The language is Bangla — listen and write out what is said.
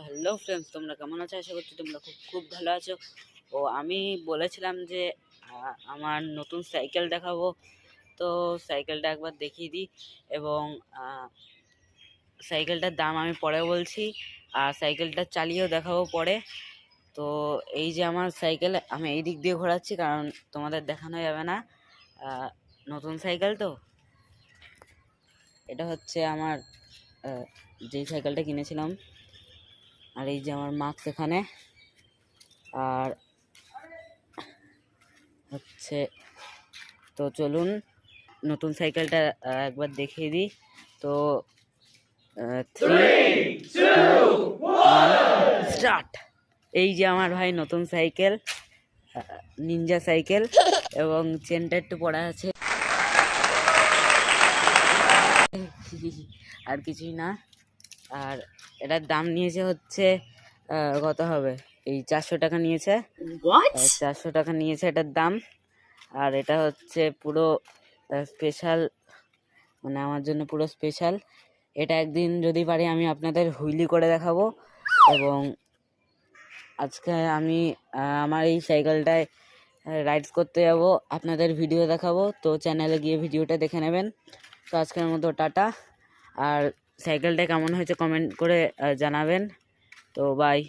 হ্যালো ফ্রেন্ডস, তোমরা কেমন আছো? আশা করছি তোমরা খুব খুব ভালো আছো। ও আমি বলেছিলাম যে আমার নতুন সাইকেল দেখাবো, তো সাইকেলটা একবার দেখিয়ে দিই এবং সাইকেলটার দাম আমি পরে বলছি, আর সাইকেলটা চালিয়েও দেখাবো পরে। তো এই যে আমার সাইকেল, আমি এই দিক দিয়ে ঘোরাচ্ছি কারণ তোমাদের দেখানো যাবে না, নতুন সাইকেল তো। এটা হচ্ছে আমার যেই সাইকেলটা কিনেছিলাম, আর এই যে আমার মার্কস এখানে, আর হচ্ছে তো চলুন নতুন সাইকেলটা একবার দেখিয়ে দিই। তো 3, 2, 1 স্টার্ট। এই যে আমার ভাই নতুন সাইকেল, নিনজা সাইকেল, এবং চেনটা একটু পড়া আছে, আর কিছুই না। আর এটার দাম নিয়েছে হচ্ছে কত হবে, এই 400 টাকা নিয়েছে। 400 টাকা নিয়েছে এটার দাম। আর এটা হচ্ছে পুরো স্পেশাল, মানে আমার জন্য পুরো স্পেশাল। এটা একদিন যদি পারি আমি আপনাদের হুইলি করে দেখাবো। এবং আজকে আমি আমার এই সাইকেলটায় রাইডস করতে যাব, আপনাদের ভিডিও দেখাবো। তো চ্যানেলে গিয়ে ভিডিওটা দেখে নেবেন। তো আজকের মতো টাটা, আর সাইকেলটা কেমন হয়েছে কমেন্ট করে জানাবেন। তো বাই।